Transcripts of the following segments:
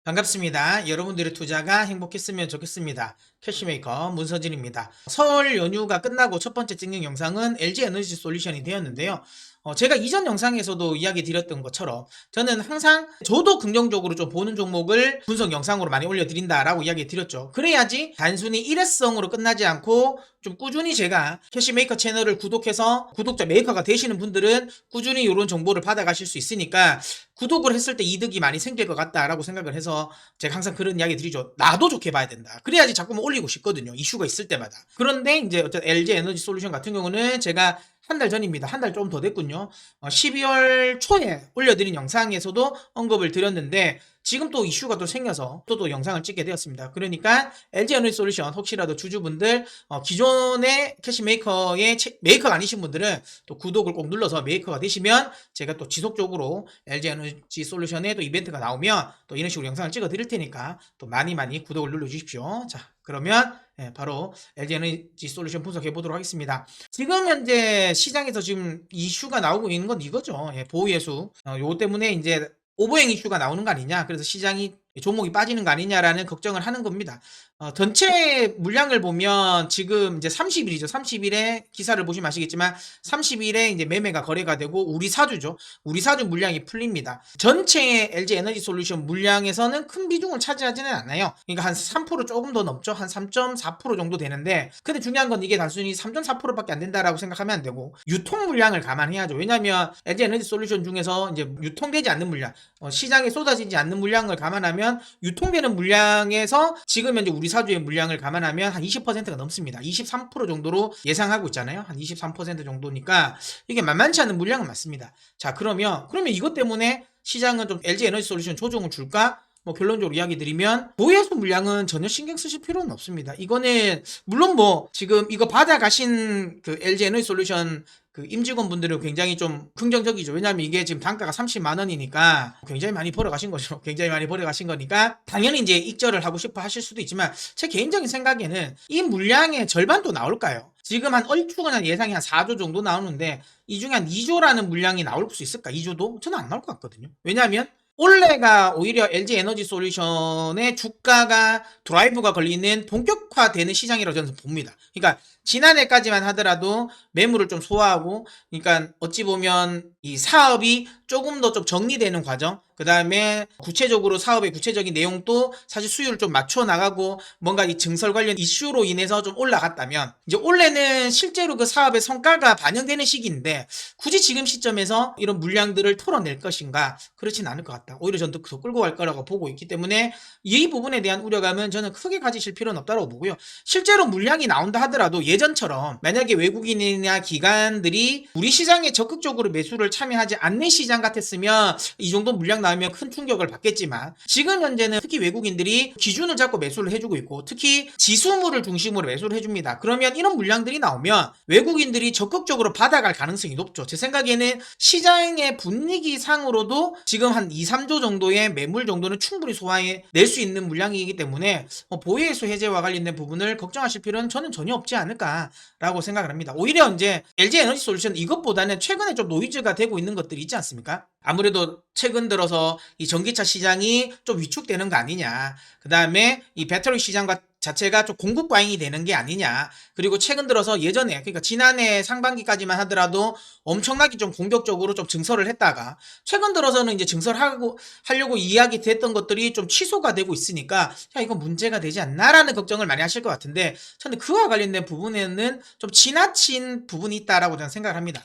반갑습니다. 여러분들의 투자가 행복했으면 좋겠습니다. 캐시메이커 문서진입니다. 설 연휴가 끝나고 첫 번째 찍는 영상은 LG 에너지 솔루션이 되었는데요. 제가 이전 영상에서도 이야기 드렸던 것처럼 저는 항상 저도 긍정적으로 좀 보는 종목을 분석 영상으로 많이 올려드린다라고 이야기 드렸죠. 그래야지 단순히 일회성으로 끝나지 않고 좀 꾸준히 제가 캐시메이커 채널을 구독해서 구독자 메이커가 되시는 분들은 꾸준히 이런 정보를 받아가실 수 있으니까 구독을 했을 때 이득이 많이 생길 것 같다라고 생각을 해서 제가 항상 그런 이야기 드리죠. 나도 좋게 봐야 된다. 그래야지 자꾸만 올리고 싶거든요. 이슈가 있을 때마다. 그런데 이제 어쨌든 LG 에너지 솔루션 같은 경우는 제가 한 달 전입니다. 한 달 좀 더 됐군요. 12월 초에 올려드린 영상에서도 언급을 드렸는데 지금 또 이슈가 또 생겨서 또 영상을 찍게 되었습니다. 그러니까 LG 에너지 솔루션 혹시라도 주주분들 기존의 캐시메이커의 메이커가 아니신 분들은 또 구독을 꼭 눌러서 메이커가 되시면 제가 또 지속적으로 LG 에너지 솔루션에 또 이벤트가 나오면 또 이런 식으로 영상을 찍어 드릴 테니까 또 많이 구독을 눌러 주십시오. 자, 그러면 바로 LG 에너지 솔루션 분석해 보도록 하겠습니다. 지금 현재 시장에서 지금 이슈가 나오고 있는 건 이거죠. 보호예수. 요거 때문에 이제 오버행 이슈가 나오는 거 아니냐. 그래서 시장이 종목이 빠지는 거 아니냐라는 걱정을 하는 겁니다. 전체 물량을 보면 지금 이제 30일이죠. 30일에 기사를 보시면 아시겠지만 30일에 이제 매매가 거래가 되고 우리 사주죠. 우리 사주 물량이 풀립니다. 전체 LG 에너지 솔루션 물량에서는 큰 비중을 차지하지는 않아요. 그러니까 한 3% 조금 더 넘죠. 한 3.4% 정도 되는데 근데 중요한 건 이게 단순히 3.4%밖에 안 된다라고 생각하면 안 되고 유통 물량을 감안해야죠. 왜냐하면 LG 에너지 솔루션 중에서 이제 유통되지 않는 물량, 시장에 쏟아지지 않는 물량을 감안하면 유통되는 물량에서 지금 현재 우리 사주의 물량을 감안하면 한 20%가 넘습니다. 23% 정도로 예상하고 있잖아요. 한 23% 정도니까 이게 만만치 않은 물량은 맞습니다. 자, 그러면 이것 때문에 시장은 좀 LG 에너지 솔루션 조정을 줄까? 결론적으로 이야기 드리면 보유예수 물량은 전혀 신경 쓰실 필요는 없습니다. 이거는 물론 지금 이거 받아가신 그 LG 에너지 솔루션 그 임직원분들은 굉장히 좀 긍정적이죠. 왜냐하면 이게 지금 단가가 30만 원이니까 굉장히 많이 벌어가신 거죠. 굉장히 많이 벌어가신 거니까 당연히 이제 익절을 하고 싶어 하실 수도 있지만 제 개인적인 생각에는 이 물량의 절반도 나올까요? 지금 한 얼추가 한 예상이 한 4조 정도 나오는데 이 중에 한 2조라는 물량이 나올 수 있을까? 2조도? 저는 안 나올 것 같거든요. 왜냐하면 올해가 오히려 LG 에너지 솔루션의 주가가 드라이브가 걸리는 본격화되는 시장이라고 저는 봅니다. 그러니까 지난해까지만 하더라도 매물을 좀 소화하고, 그러니까 어찌 보면 이 사업이 조금 더 좀 정리되는 과정, 그 다음에 구체적으로 사업의 구체적인 내용도 사실 수율을 좀 맞춰 나가고 뭔가 이 증설 관련 이슈로 인해서 좀 올라갔다면 이제 올해는 실제로 그 사업의 성과가 반영되는 시기인데 굳이 지금 시점에서 이런 물량들을 털어낼 것인가? 그렇진 않을 것 같다. 오히려 저는 더 끌고 갈 거라고 보고 있기 때문에 이 부분에 대한 우려감은 저는 크게 가지실 필요는 없다고 보고요. 실제로 물량이 나온다 하더라도 예전처럼 만약에 외국인이나 기관들이 우리 시장에 적극적으로 매수를 참여하지 않는 시장 같았으면 이 정도 물량 나오면 큰 충격을 받겠지만 지금 현재는 특히 외국인들이 기준을 잡고 매수를 해주고 있고 특히 지수물을 중심으로 매수를 해줍니다. 그러면 이런 물량들이 나오면 외국인들이 적극적으로 받아갈 가능성이 높죠. 제 생각에는 시장의 분위기 상으로도 지금 한 2, 3조 정도의 매물 정도는 충분히 소화해낼 수 있는 물량이기 때문에 보유예수 해제와 관련된 부분을 걱정하실 필요는 저는 전혀 없지 않을까라고 생각을 합니다. 오히려 이제 LG 에너지 솔루션 이것보다는 최근에 좀 노이즈가 되고 있는 것들이 있지 않습니까? 아무래도 최근 들어서 이 전기차 시장이 좀 위축되는 거 아니냐. 그 다음에 이 배터리 시장 자체가 좀 공급 과잉이 되는 게 아니냐. 그리고 최근 들어서 예전에 그러니까 지난해 상반기까지만 하더라도 엄청나게 좀 공격적으로 좀 증설을 했다가 최근 들어서는 이제 하려고 이야기 됐던 것들이 좀 취소가 되고 있으니까 야 이거 문제가 되지 않나라는 걱정을 많이 하실 것 같은데 저는 그와 관련된 부분에는 좀 지나친 부분이 있다라고 저는 생각을 합니다.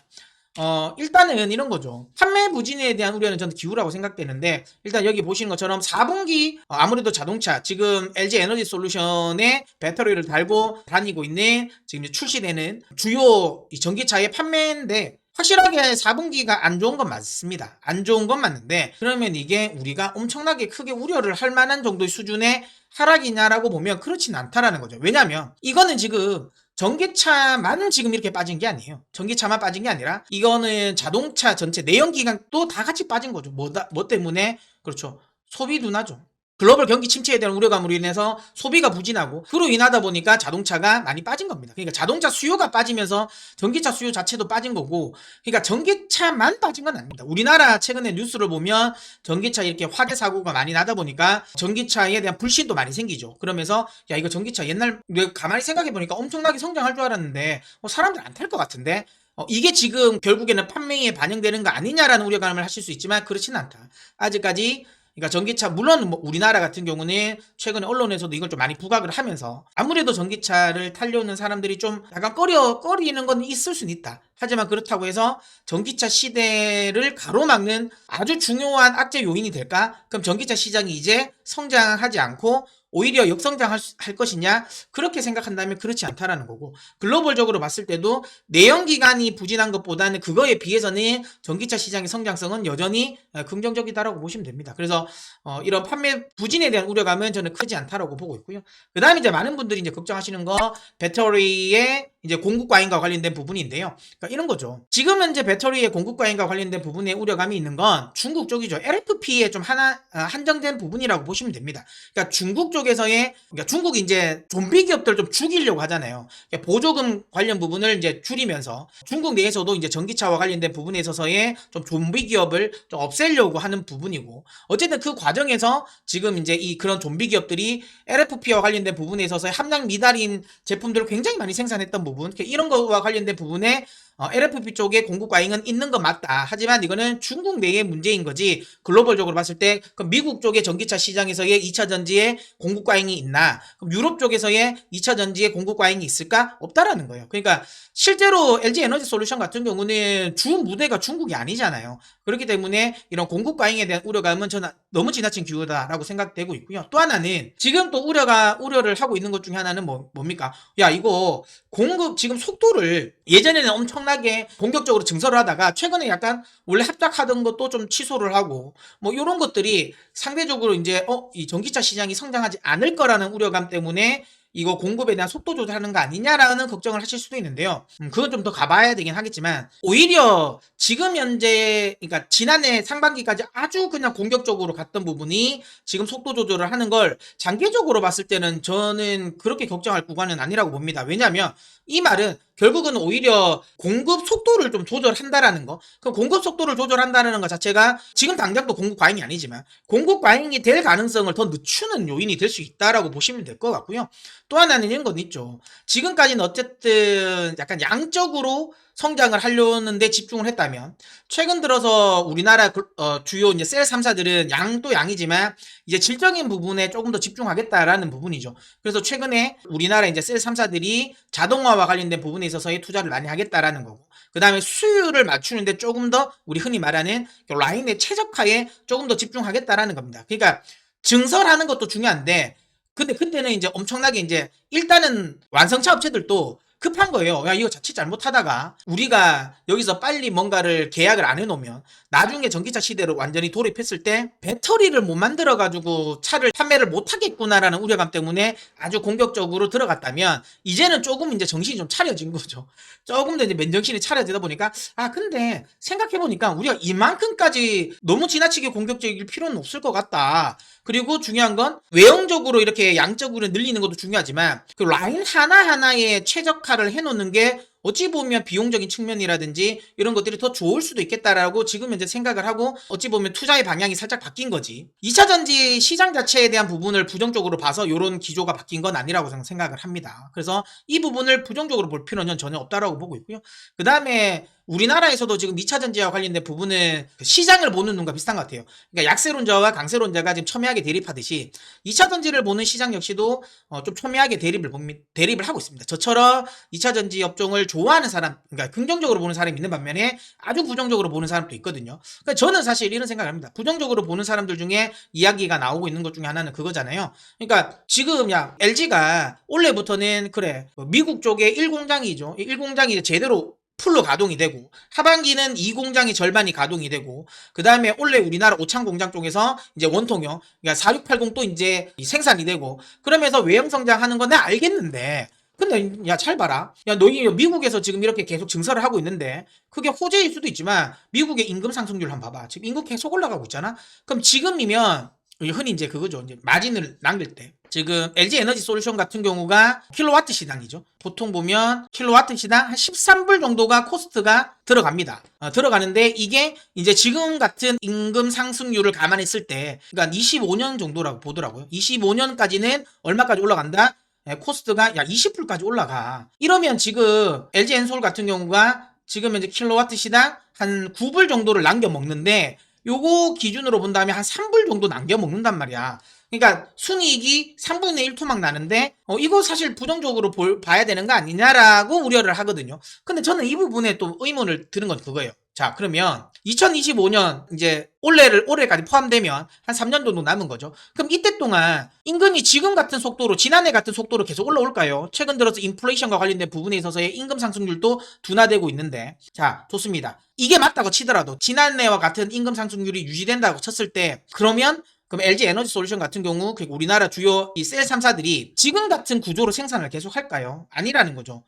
일단은 이런 거죠. 판매 부진에 대한 우려는 저는 기우라고 생각되는데, 일단 여기 보시는 것처럼 4분기, 아무래도 자동차, 지금 LG 에너지 솔루션에 배터리를 달고 다니고 있는, 지금 출시되는 주요 전기차의 판매인데, 확실하게 4분기가 안 좋은 건 맞습니다. 안 좋은 건 맞는데, 그러면 이게 우리가 엄청나게 크게 우려를 할 만한 정도의 수준의 하락이냐라고 보면 그렇진 않다라는 거죠. 왜냐면, 이거는 지금 전기차만 지금 이렇게 빠진 게 아니에요. 전기차만 빠진 게 아니라 이거는 자동차 전체 내연기관도 다 같이 빠진 거죠. 뭐 때문에? 그렇죠. 소비 둔화죠. 글로벌 경기 침체에 대한 우려감으로 인해서 소비가 부진하고 그로 인하다 보니까 자동차가 많이 빠진 겁니다. 그러니까 자동차 수요가 빠지면서 전기차 수요 자체도 빠진 거고, 그러니까 전기차만 빠진 건 아닙니다. 우리나라 최근에 뉴스를 보면 전기차 이렇게 화재 사고가 많이 나다 보니까 전기차에 대한 불신도 많이 생기죠. 그러면서 야, 이거 전기차 옛날 가만히 생각해 보니까 엄청나게 성장할 줄 알았는데 사람들 안 탈 것 같은데 이게 지금 결국에는 판매에 반영되는 거 아니냐라는 우려감을 하실 수 있지만 그렇지는 않다. 아직까지 그러니까 전기차 물론 뭐 우리나라 같은 경우는 최근에 언론에서도 이걸 좀 많이 부각을 하면서 아무래도 전기차를 타려는 사람들이 좀 약간 꺼리는 건 있을 수는 있다. 하지만 그렇다고 해서 전기차 시대를 가로막는 아주 중요한 악재 요인이 될까? 그럼 전기차 시장이 이제 성장하지 않고 오히려 역성장할 것이냐? 그렇게 생각한다면 그렇지 않다라는 거고, 글로벌적으로 봤을 때도 내연기관이 부진한 것보다는 그거에 비해서는 전기차 시장의 성장성은 여전히 긍정적이다라고 보시면 됩니다. 그래서 이런 판매 부진에 대한 우려감은 저는 크지 않다라고 보고 있고요. 그 다음에 이제 많은 분들이 이제 걱정하시는 거 배터리의 이제 공급 과잉과 관련된 부분인데요. 그러니까 이런 거죠. 지금 현재 배터리의 공급 과잉과 관련된 부분에 우려감이 있는 건 중국 쪽이죠. LFP에 좀 한정된 부분이라고 보시면 됩니다. 그러니까 중국 쪽에서의, 그러니까 중국이 이제 좀비 기업들 좀 죽이려고 하잖아요. 그러니까 보조금 관련 부분을 이제 줄이면서 중국 내에서도 이제 전기차와 관련된 부분에 있어서의 좀 좀비 기업을 좀 없애려고 하는 부분이고, 어쨌든 그 과정에서 지금 이제 이 그런 좀비 기업들이 LFP와 관련된 부분에 있어서의 함량 미달인 제품들을 굉장히 많이 생산했던 부분, 이런 거와 관련된 부분에 LFP 쪽에 공급 과잉은 있는 건 맞다. 하지만 이거는 중국 내의 문제인 거지 글로벌적으로 봤을 때 그럼 미국 쪽의 전기차 시장에서의 2차 전지에 공급 과잉이 있나? 그럼 유럽 쪽에서의 2차 전지에 공급 과잉이 있을까? 없다라는 거예요. 그러니까 실제로 LG 에너지 솔루션 같은 경우는 주 무대가 중국이 아니잖아요. 그렇기 때문에 이런 공급 과잉에 대한 우려감은 저는 너무 지나친 기후다라고 생각되고 있고요. 또 하나는 지금 또 우려를 하고 있는 것 중에 하나는 뭡니까? 야, 이거 공급 지금 속도를 예전에는 엄청나게 공격적으로 증설을 하다가 최근에 약간 원래 합작하던 것도 좀 취소를 하고 뭐 이런 것들이 상대적으로 이제 이 전기차 시장이 성장하지 않을 거라는 우려감 때문에 이거 공급에 대한 속도 조절하는 거 아니냐라는 걱정을 하실 수도 있는데요. 그건 좀 더 가봐야 되긴 하겠지만 오히려 지금 현재 그러니까 지난해 상반기까지 아주 그냥 공격적으로 갔던 부분이 지금 속도 조절을 하는 걸 장기적으로 봤을 때는 저는 그렇게 걱정할 구간은 아니라고 봅니다. 왜냐하면 이 말은 결국은 오히려 공급 속도를 좀 조절한다라는 거. 그럼 공급 속도를 조절한다는 것 자체가 지금 당장도 공급 과잉이 아니지만 공급 과잉이 될 가능성을 더 늦추는 요인이 될 수 있다라고 보시면 될 것 같고요. 또 하나는 이런 건 있죠. 지금까지는 어쨌든 약간 양적으로 성장을 하려는데 집중을 했다면 최근 들어서 우리나라 주요 이제 셀 3사들은 양도 양이지만 이제 질적인 부분에 조금 더 집중하겠다라는 부분이죠. 그래서 최근에 우리나라 이제 셀 3사들이 자동화와 관련된 부분에 있어서의 투자를 많이 하겠다라는 거고, 그 다음에 수율을 맞추는데 조금 더 우리 흔히 말하는 라인의 최적화에 조금 더 집중하겠다라는 겁니다. 그러니까 증설하는 것도 중요한데 근데 그때는 이제 엄청나게 이제 일단은 완성차 업체들도 급한 거예요. 야, 이거 자칫 잘못하다가 우리가 여기서 빨리 뭔가를 계약을 안 해놓으면 나중에 전기차 시대로 완전히 돌입했을 때 배터리를 못 만들어가지고 차를 판매를 못 하겠구나라는 우려감 때문에 아주 공격적으로 들어갔다면 이제는 조금 이제 정신이 좀 차려진 거죠. 조금 더 이제 맨정신이 차려지다 보니까 근데 생각해보니까 우리가 이만큼까지 너무 지나치게 공격적일 필요는 없을 것 같다. 그리고 중요한 건 외형적으로 이렇게 양적으로 늘리는 것도 중요하지만 그 라인 하나하나에 최적화를 해놓는 게 어찌 보면 비용적인 측면이라든지 이런 것들이 더 좋을 수도 있겠다라고 지금 현재 생각을 하고 어찌 보면 투자의 방향이 살짝 바뀐 거지. 2차 전지 시장 자체에 대한 부분을 부정적으로 봐서 이런 기조가 바뀐 건 아니라고 생각을 합니다. 그래서 이 부분을 부정적으로 볼 필요는 전혀 없다라고 보고 있고요. 그 다음에 우리나라에서도 지금 2차 전지와 관련된 부분은 시장을 보는 눈과 비슷한 것 같아요. 그러니까 약세론자와 강세론자가 지금 첨예하게 대립하듯이 2차 전지를 보는 시장 역시도 좀 첨예하게 대립을 하고 있습니다. 저처럼 2차 전지 업종을 좋아하는 사람, 그러니까 긍정적으로 보는 사람이 있는 반면에 아주 부정적으로 보는 사람도 있거든요. 그러니까 저는 사실 이런 생각을 합니다. 부정적으로 보는 사람들 중에 이야기가 나오고 있는 것 중에 하나는 그거잖아요. 그러니까 지금 LG가 올해부터는 그래 미국 쪽에 1공장이죠. 1공장이 제대로 풀로 가동이 되고 하반기는 2공장이 절반이 가동이 되고 그 다음에 올해 우리나라 오창 공장 쪽에서 이제 원통형 그러니까 4680 또 이제 생산이 되고 그러면서 외형 성장하는 건 내가 알겠는데 근데 야 잘 봐라 야 너희 미국에서 지금 이렇게 계속 증설을 하고 있는데 그게 호재일 수도 있지만 미국의 임금 상승률 한번 봐봐. 지금 임금 계속 올라가고 있잖아. 그럼 지금이면 흔히 이제 그거죠. 이제 마진을 남길 때. 지금 LG 에너지 솔루션 같은 경우가 킬로와트 시당이죠. 보통 보면 킬로와트 시당 한 13불 정도가 코스트가 들어갑니다. 들어가는데 이게 이제 지금 같은 임금 상승률을 감안했을 때, 그러니까 25년 정도라고 보더라고요. 25년까지는 얼마까지 올라간다? 코스트가 야 20불까지 올라가. 이러면 지금 LG 엔솔 같은 경우가 지금 이제 킬로와트 시당 한 9불 정도를 남겨 먹는데, 요거 기준으로 본다면 한 3불 정도 남겨 먹는단 말이야. 그러니까 순이익이 3분의 1 토막 나는데 이거 사실 부정적으로 봐야 되는 거 아니냐라고 우려를 하거든요. 근데 저는 이 부분에 또 의문을 드는 건 그거예요. 자, 그러면 2025년 이제 올해까지 포함되면 한 3년 정도 남은 거죠. 그럼 이때 동안 임금이 지금 같은 속도로, 지난해 같은 속도로 계속 올라올까요? 최근 들어서 인플레이션과 관련된 부분에 있어서의 임금 상승률도 둔화되고 있는데, 자, 좋습니다. 이게 맞다고 치더라도 지난해와 같은 임금 상승률이 유지된다고 쳤을 때, 그럼 LG 에너지 솔루션 같은 경우 우리나라 주요 이 셀 3사들이 지금 같은 구조로 생산을 계속 할까요? 아니라는 거죠.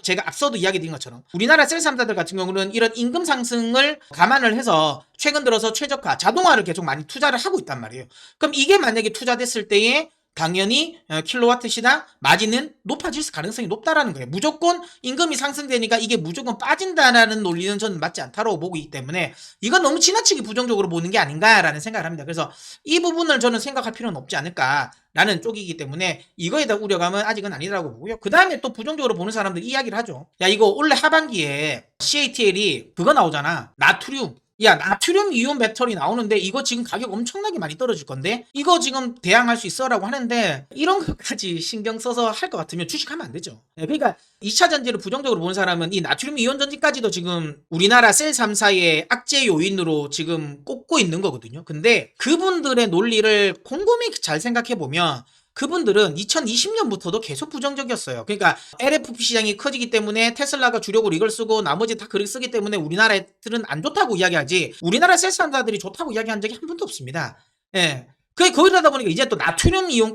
제가 앞서도 이야기 드린 것처럼 우리나라 셀 3사들 같은 경우는 이런 임금 상승을 감안을 해서 최근 들어서 최적화, 자동화를 계속 많이 투자를 하고 있단 말이에요. 그럼 이게 만약에 투자됐을 때에 당연히 킬로와트 시당 마진은 높아질 가능성이 높다라는 거예요. 무조건 임금이 상승되니까 이게 무조건 빠진다라는 논리는 저는 맞지 않다고 보기 때문에 이건 너무 지나치게 부정적으로 보는 게 아닌가라는 생각을 합니다. 그래서 이 부분을 저는 생각할 필요는 없지 않을까라는 쪽이기 때문에 이거에 대한 우려감은 아직은 아니라고 보고요. 그 다음에 또 부정적으로 보는 사람들 이야기를 하죠. 야, 이거 올해 하반기에 CATL이 그거 나오잖아. 나트륨. 야, 나트륨 이온 배터리 나오는데 이거 지금 가격 엄청나게 많이 떨어질 건데 이거 지금 대항할 수 있어라고 하는데, 이런 것까지 신경 써서 할 것 같으면 주식하면 안 되죠. 그러니까 2차 전지를 부정적으로 보는 사람은 이 나트륨 이온 전지까지도 지금 우리나라 셀 3사의 악재 요인으로 지금 꼽고 있는 거거든요. 근데 그분들의 논리를 곰곰이 잘 생각해 보면 그분들은 2020년부터도 계속 부정적이었어요. 그러니까 LFP 시장이 커지기 때문에 테슬라가 주력으로 이걸 쓰고 나머지 다 그걸 쓰기 때문에 우리나라 애들은 안 좋다고 이야기하지, 우리나라 셀산사들이 좋다고 이야기한 적이 한 번도 없습니다. 예. 거기다 보니까 이제 또 나트륨 이온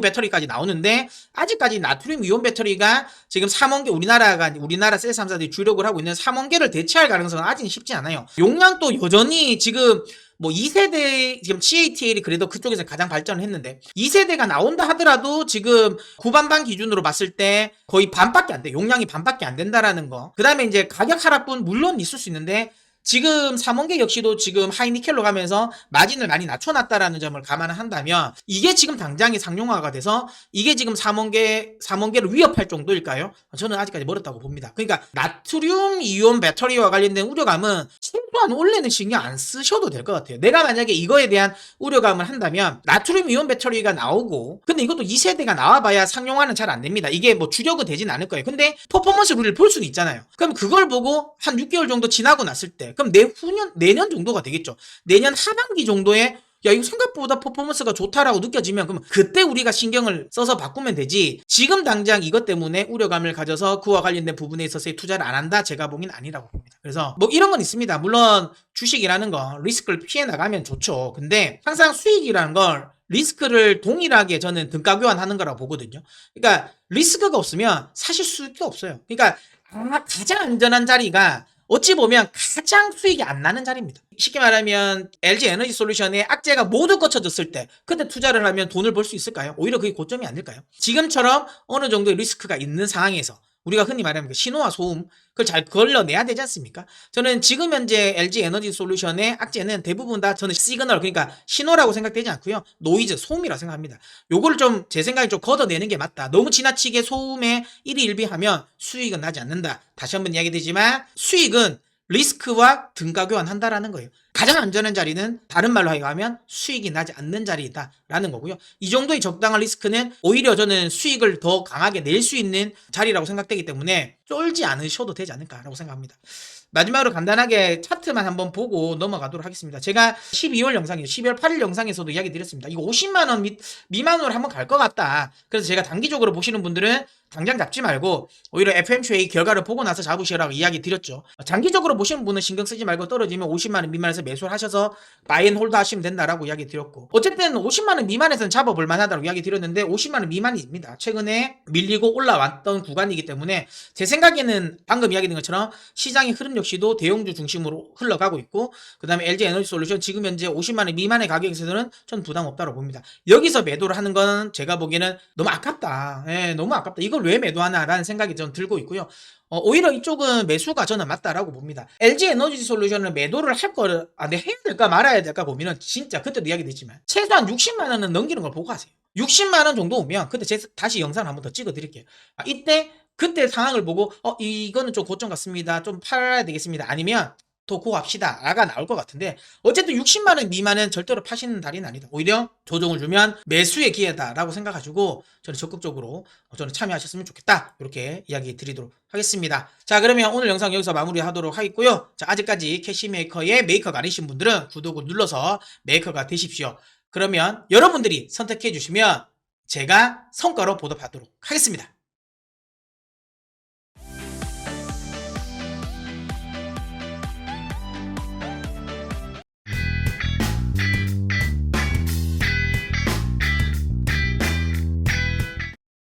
배터리까지 나오는데, 아직까지 나트륨 이온 배터리가 지금 3원계, 우리나라 셀 3사들이 주력을 하고 있는 3원계를 대체할 가능성은 아직은 쉽지 않아요. 용량도 여전히 지금 2세대, 지금 CATL이 그래도 그쪽에서 가장 발전을 했는데 2세대가 나온다 하더라도 지금 구반반 기준으로 봤을 때 거의 반밖에 안 돼. 용량이 반밖에 안 된다라는 거. 그 다음에 이제 가격 하락분 물론 있을 수 있는데, 지금 3원계 역시도 지금 하이니켈로 가면서 마진을 많이 낮춰놨다라는 점을 감안을 한다면 이게 지금 당장의 상용화가 돼서 이게 지금 3원계를 위협할 정도일까요? 저는 아직까지 멀었다고 봅니다. 그러니까 나트륨 이온 배터리와 관련된 우려감은 최소한 원래는 신경 안 쓰셔도 될 것 같아요. 내가 만약에 이거에 대한 우려감을 한다면 나트륨 이온 배터리가 나오고, 근데 이것도 2세대가 나와봐야 상용화는 잘 안 됩니다. 이게 주력은 되진 않을 거예요. 근데 퍼포먼스 우리를 볼 수는 있잖아요. 그럼 그걸 보고 한 6개월 정도 지나고 났을 때, 그럼 내년 정도가 되겠죠. 내년 하반기 정도에 야, 이거 생각보다 퍼포먼스가 좋다라고 느껴지면 그럼 그때 우리가 신경을 써서 바꾸면 되지, 지금 당장 이것 때문에 우려감을 가져서 그와 관련된 부분에 있어서의 투자를 안 한다? 제가 보긴 아니라고 봅니다. 그래서 이런 건 있습니다. 물론 주식이라는 거 리스크를 피해 나가면 좋죠. 근데 항상 수익이라는 걸 리스크를 동일하게 저는 등가 교환하는 거라고 보거든요. 그러니까 리스크가 없으면 사실 수익이 없어요. 그러니까 가장 안전한 자리가 어찌 보면 가장 수익이 안 나는 자리입니다. 쉽게 말하면 LG 에너지 솔루션의 악재가 모두 거쳐졌을 때 그때 투자를 하면 돈을 벌 수 있을까요? 오히려 그게 고점이 아닐까요? 지금처럼 어느 정도의 리스크가 있는 상황에서 우리가 흔히 말하는 신호와 소음, 그걸 잘 걸러내야 되지 않습니까? 저는 지금 현재 LG 에너지 솔루션의 악재는 대부분 다 저는 시그널, 그러니까 신호라고 생각되지 않고요. 노이즈, 소음이라고 생각합니다. 요거를 좀 제 생각에 좀 걷어내는 게 맞다. 너무 지나치게 소음에 일희일비하면 수익은 나지 않는다. 다시 한번 이야기되지만 수익은 리스크와 등가 교환한다라는 거예요. 가장 안전한 자리는 다른 말로 하면 수익이 나지 않는 자리다라는 거고요. 이 정도의 적당한 리스크는 오히려 저는 수익을 더 강하게 낼 수 있는 자리라고 생각되기 때문에 쫄지 않으셔도 되지 않을까라고 생각합니다. 마지막으로 간단하게 차트만 한번 보고 넘어가도록 하겠습니다. 제가 12월 영상이에요. 12월 8일 영상에서도 이야기 드렸습니다. 이거 50만원 미만으로 한번 갈 것 같다. 그래서 제가 단기적으로 보시는 분들은 당장 잡지 말고 오히려 FMCA 결과를 보고 나서 잡으시라고 이야기 드렸죠. 장기적으로 보시는 분은 신경 쓰지 말고 떨어지면 50만원 미만에서 매수를 하셔서 바이앤홀드 하시면 된다라고 이야기 드렸고, 어쨌든 50만원 미만에서는 잡아볼 만하다고 이야기 드렸는데 50만원 미만입니다. 최근에 밀리고 올라왔던 구간이기 때문에 제 생각에는 방금 이야기 드린 것처럼 시장의 흐름 역시도 대형주 중심으로 흘러가고 있고, 그 다음에 LG 에너지 솔루션 지금 현재 50만원 미만의 가격에서는 전 부담 없다고 봅니다. 여기서 매도를 하는 건 제가 보기에는 너무 아깝다. 예, 너무 아깝다. 이걸 왜 매도하나라는 생각이 좀 들고 있고요. 오히려 이쪽은 매수가 저는 맞다라고 봅니다. LG 에너지 솔루션을 매도를 할 거를, 내가 해야 될까 말아야 될까 고민은 진짜 그때도 이야기 됐지만 최소한 60만원은 넘기는 걸 보고 하세요. 60만원 정도 오면 그때 제가 다시 영상을 한번 더 찍어 드릴게요. 그때 상황을 보고 이거는 좀 고점 같습니다. 좀 팔아야 되겠습니다. 아니면 더 고갑시다 라가 나올 것 같은데, 어쨌든 60만원 미만은 절대로 파시는 달인 아니다. 오히려 조정을 주면 매수의 기회다라고 생각하시고 저는 적극적으로 저는 참여하셨으면 좋겠다, 이렇게 이야기 드리도록 하겠습니다. 자, 그러면 오늘 영상 여기서 마무리하도록 하겠고요. 자, 아직까지 캐시메이커의 메이커가 아니신 분들은 구독을 눌러서 메이커가 되십시오. 그러면 여러분들이 선택해 주시면 제가 성과로 보답하도록 하겠습니다.